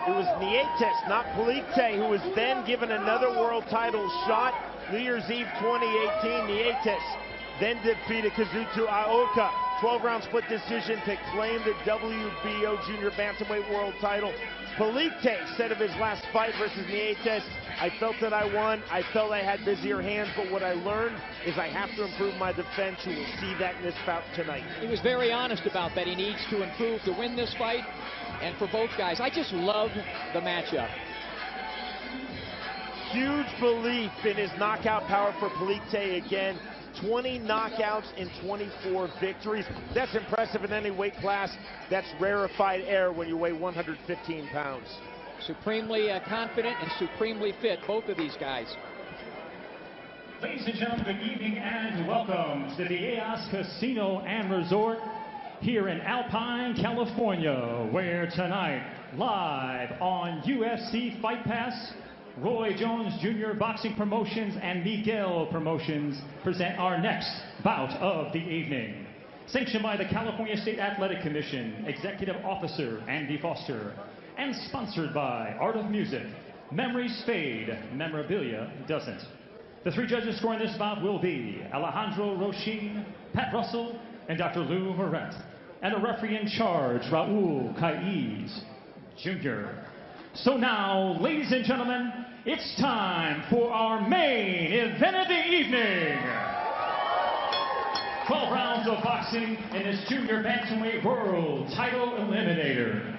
It was Nietes, not Palicte, who was then given another world title shot. New Year's Eve 2018, Nietes then defeated Kazuto Aoka. 12-round split decision to claim the WBO junior bantamweight world title. Palicte said of his last fight versus Nietes, I felt that I won. I felt I had busier hands, but what I learned is I have to improve my defense. You will see that in this bout tonight. He was very honest about that. He needs to improve to win this fight. And for both guys, I just love the matchup. Huge belief in his knockout power for Palicte again. 20 knockouts in 24 victories. That's impressive in any weight class. That's rarefied air when you weigh 115 pounds. Supremely confident and supremely fit, both of these guys. Ladies and gentlemen, good evening and welcome to the Eos Casino and Resort here in Alpine, California, where tonight, live on UFC Fight Pass, Roy Jones Jr. Boxing Promotions and Miguel Promotions present our next bout of the evening. Sanctioned by the California State Athletic Commission, Executive Officer Andy Foster, and sponsored by Art of Music. Memories fade, memorabilia doesn't. The three judges scoring this bout will be Alejandro Rochin, Pat Russell, and Dr. Lou Moret. And a referee in charge, Raul Caiz Jr. So now, ladies and gentlemen, it's time for our main event of the evening. 12 rounds of boxing in this junior bantamweight world title eliminator.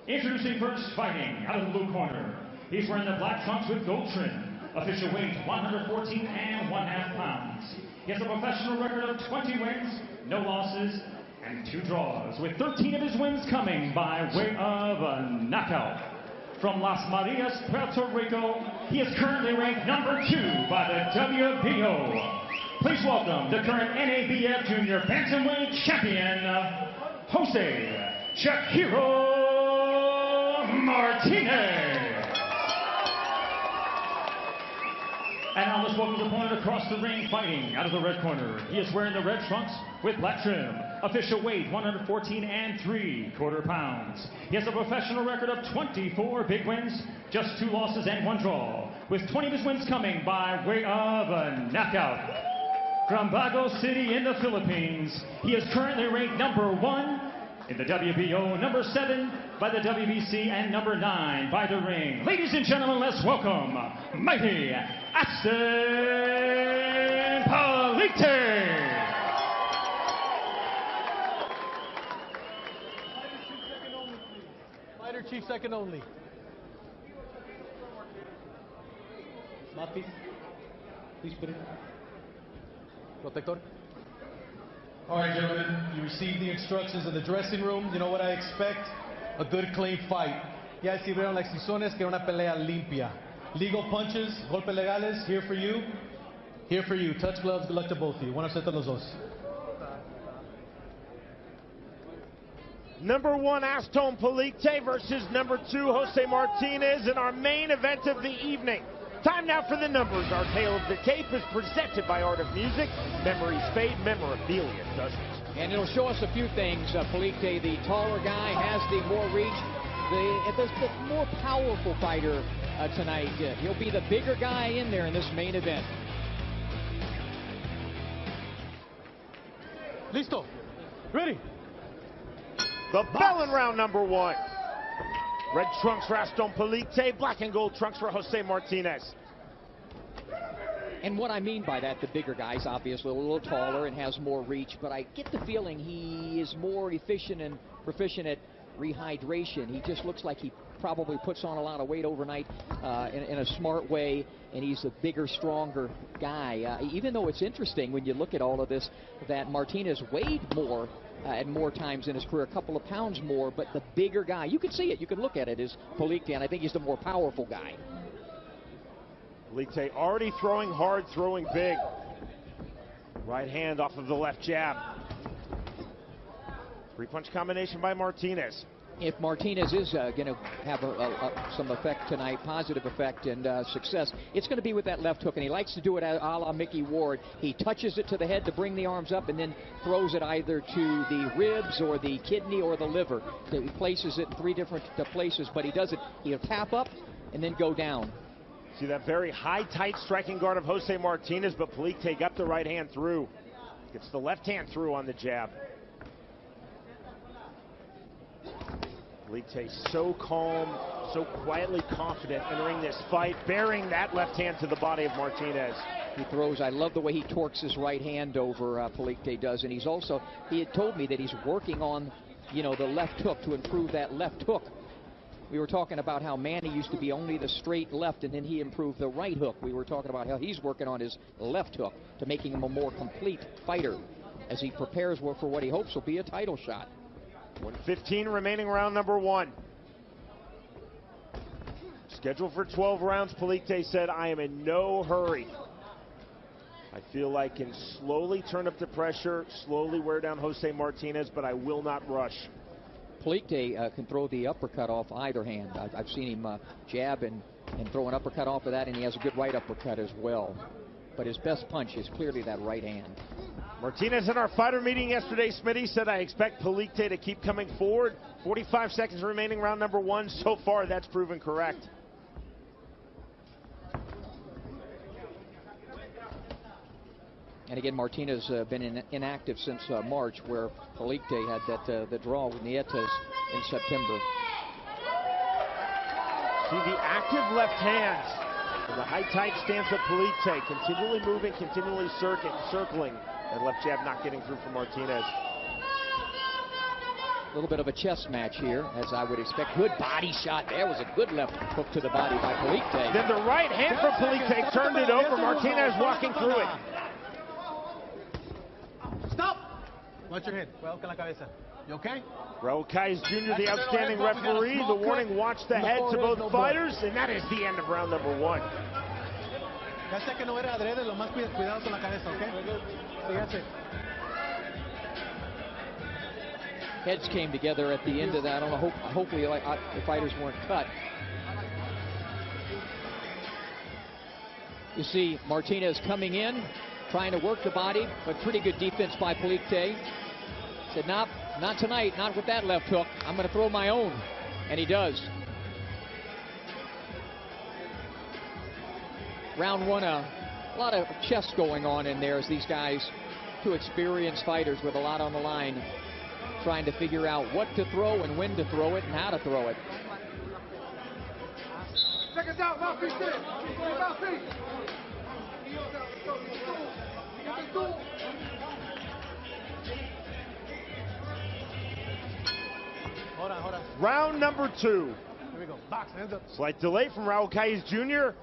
Introducing first, fighting out of the blue corner. He's wearing the black trunks with gold trim. Official weight 114 and 1/2 pounds. He has a professional record of 20 wins, no losses, and 2 draws, with 13 of his wins coming by way of a knockout. From Las Marias, Puerto Rico, he is currently ranked number 2 by the WBO. Please welcome the current NABF Junior Bantamweight Champion, Jose Shakiro Martinez. And now let's welcome the opponent across the ring, fighting out of the red corner. He is wearing the red trunks with black trim. Official weight 114 and 3/4 pounds. He has a professional record of 24 big wins, just 2 losses and 1 draw, with 20 of his wins coming by way of a knockout. From Bago City in the Philippines, he is currently ranked number 1 in the WBO, number 7 by the WBC, and number 9 by the ring. Ladies and gentlemen, let's welcome mighty Aston Palicte. Fighter chief second only. Mouthpiece. Please put it. Protector. All right, gentlemen, you received the instructions in the dressing room. You know what I expect? A good, clean fight. Ya recibieron las instrucciones que una pelea limpia. Legal punches, golpes legales, here for you. Here for you. Touch gloves, good luck to both of you. Buena suerte a los dos. Number 1, Aston Palicte versus number 2, Jose Martinez, in our main event of the evening. Time now for the numbers. Our tale of the tape is presented by Art of Music. Memories fade, memorabilia doesn't. And it'll show us a few things. Palicte, the taller guy, has the more reach. The more powerful fighter tonight. He'll be the bigger guy in there in this main event. Listo. Ready. The bell in round number 1. Red trunks for Aston Palicte, black and gold trunks for Jose Martinez. And what I mean by that, the bigger guy's obviously a little taller and has more reach, but I get the feeling he is more efficient and proficient at rehydration. He just looks like he probably puts on a lot of weight overnight in a smart way, and he's a bigger, stronger guy. Even though it's interesting when you look at all of this that Martinez weighed more at more times in his career, a couple of pounds more, but the bigger guy, you can see it, you can look at it, is Palicte, and I think he's the more powerful guy. Palicte already throwing hard, throwing big. Right hand off of the left jab. 3-punch combination by Martinez. if Martinez is going to have some effect tonight, positive effect and success, it's going to be with that left hook, and he likes to do it a la Mickey Ward. He touches it to the head to bring the arms up and then throws it either to the ribs or the kidney or the liver. He places it in 3 different places, but he does it. He'll tap up and then go down. See that very high, tight striking guard of Jose Martinez, but Palicte got the right hand through. Gets the left hand through on the jab. Palicte so calm, so quietly confident entering this fight, bearing that left hand to the body of Martinez. He throws, I love the way he torques his right hand over, Palicte does, and he had told me that he's working on, the left hook to improve that left hook. We were talking about how Manny used to be only the straight left, and then he improved the right hook. We were talking about how he's working on his left hook to making him a more complete fighter as he prepares for what he hopes will be a title shot. 1:15 remaining, round number 1. Scheduled for 12 rounds, Palicte said, I am in no hurry. I feel I can slowly turn up the pressure, slowly wear down Jose Martinez, but I will not rush. Palicte can throw the uppercut off either hand. I've seen him jab and throw an uppercut off of that, and he has a good right uppercut as well. But his best punch is clearly that right hand. Martinez in our fighter meeting yesterday, Smitty, said, I expect Palicte to keep coming forward. 45 seconds remaining, round number 1. So far, that's proven correct. And again, Martinez been inactive since March, where Palicte had that the draw with Nietes in September. See the active left hand and the high tight stance of Palicte, continually moving, continually circling. That left jab not getting through for Martinez. A little bit of a chess match here, as I would expect. Good body shot. There was a good left hook to the body by Palicte. Then the right hand from Palicte turned it over. Martinez walking through it. Stop! Watch your head. Well, la cabeza. You okay? Raul Calles Jr., the outstanding referee. The warning, watch the head to both fighters, and that is the end of round number 1. Ya sé que no era adrede, lo más cuidado con la cabeza, okay? Fíjate. Heads came together at the end of that. I don't know, hopefully the fighters weren't cut. You see Martinez coming in, trying to work the body, but pretty good defense by Palicte. Said, nope, not tonight, not with that left hook. I'm going to throw my own. And he does. Round 1, a lot of chess going on in there as these guys, 2 experienced fighters with a lot on the line, trying to figure out what to throw and when to throw it and how to throw it. Round number 2. Here we go. Box, hands up. Slight delay from Raul Calles Jr.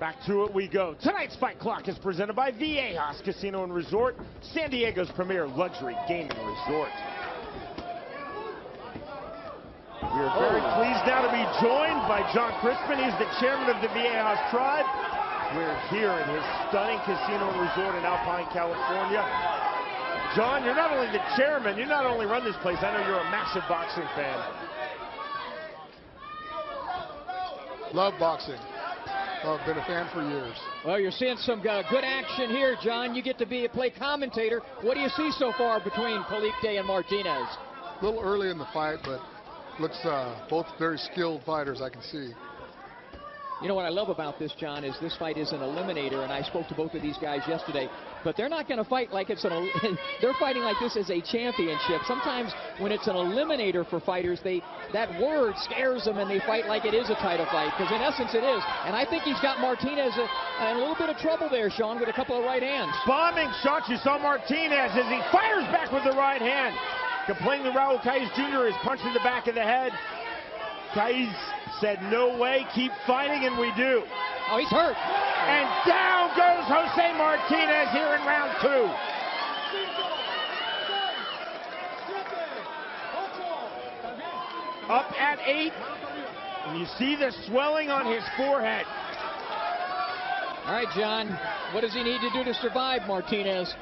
Back to it we go. Tonight's Fight Clock is presented by Viejas Casino and Resort, San Diego's premier luxury gaming resort. We are very pleased now to be joined by John Crispin. He's the chairman of the Viejas tribe. We're here in his stunning casino and resort in Alpine, California. John, you're not only the chairman, you not only run this place, I know you're a massive boxing fan. Love boxing. I've been a fan for years. Well, you're seeing some good action here, John. You get to play commentator. What do you see so far between Palicte and Martinez? A little early in the fight, but looks both very skilled fighters, I can see. You know what I love about this, John, is this fight is an eliminator, and I spoke to both of these guys yesterday, but they're not going to fight like it's they're fighting like this is a championship. Sometimes when it's an eliminator for fighters, that word scares them and they fight like it is a title fight, because in essence it is. And I think he's got Martinez in a little bit of trouble there, Sean, with a couple of right hands. Bombing shots. You saw Martinez as he fires back with the right hand. Complaining to Raul Calles Jr. is punched in the back of the head. Calles said, no way, keep fighting, and we do. Oh, he's hurt. And down goes Jose Martinez here in round 2. Up at 8, and you see the swelling on his forehead. All right, John, what does he need to do to survive, Martinez?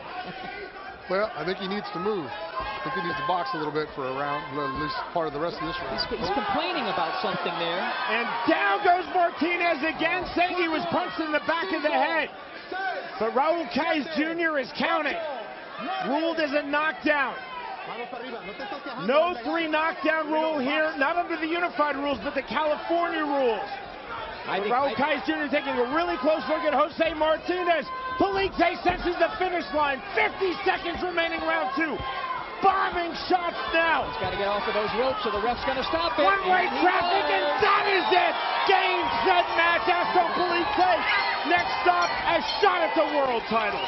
Well, I think he needs to move. I think he needs to box a little bit for a round, at least part of the rest of this round. He's complaining about something there. And down goes Martinez again, saying he was punched in the back of the head. But Raul Kais Jr. is counting. Ruled as a knockdown. No 3 knockdown rule here, not under the unified rules, but the California rules. Raul Kais Jr. taking a really close look at Jose Martinez. Palicte senses the finish line. 50 seconds remaining, round 2. Bombing shots now. He's got to get off of those ropes, so the ref's going to stop it. One-way traffic, and that is it. Game, set, match. Aston Palicte. Next stop, a shot at the world title.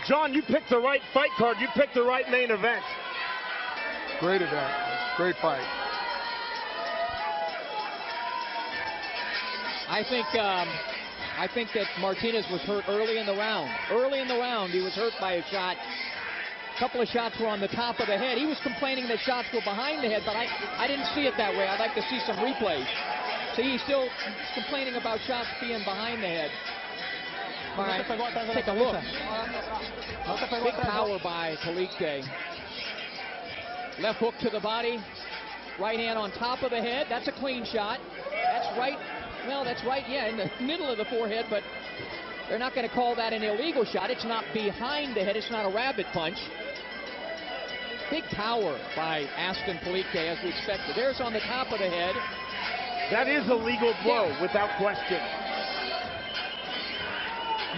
John, you picked the right fight card. You picked the right main event. Great event. Great fight. I think that Martinez was hurt early in the round. Early in the round, he was hurt by a shot. A couple of shots were on the top of the head. He was complaining that shots were behind the head, but I didn't see it that way. I'd like to see some replays. So he's still complaining about shots being behind the head. All right, take a look. Big power by Palicte. Left hook to the body. Right hand on top of the head. That's a clean shot. That's right. Well, that's right, yeah, in the middle of the forehead, but they're not going to call that an illegal shot. It's not behind the head. It's not a rabbit punch. Big power by Aston Palicte, as we expected. There's on the top of the head. That is a legal blow, without question.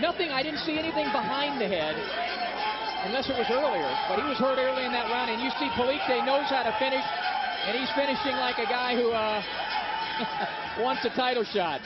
Nothing, I didn't see anything behind the head, unless it was earlier. But he was hurt early in that round, and you see Palicte knows how to finish, and he's finishing like a guy who wants a title shot.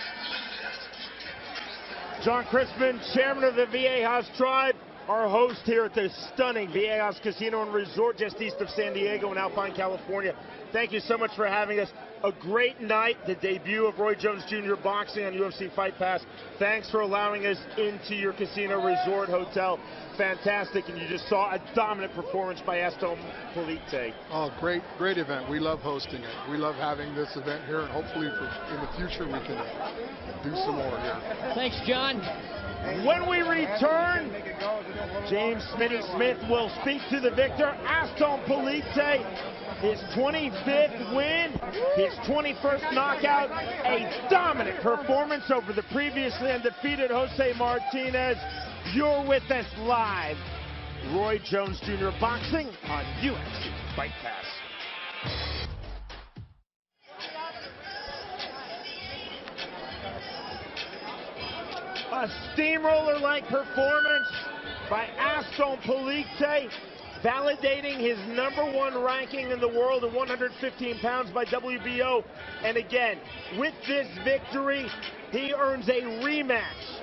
John Crispin, chairman of the Viejas Tribe, our host here at the stunning Viejas Casino and Resort just east of San Diego in Alpine, California. Thank you so much for having us. A great night, the debut of Roy Jones Jr. boxing on UFC Fight Pass. Thanks for allowing us into your casino resort hotel. Fantastic, and you just saw a dominant performance by Aston Palicte. Oh, great event. We love hosting it. We love having this event here, and hopefully in the future we can do some more here. Thanks, John. When we return, James Smitty Smith will speak to the victor, Aston Palicte. His 25th win, his 21st knockout, a dominant performance over the previously undefeated Jose Martinez. You're with us live. Roy Jones Jr. Boxing on UFC Fight Pass. A steamroller-like performance by Aston Palicte, validating his #1 ranking in the world at 115 pounds by WBO. And again, with this victory, he earns a rematch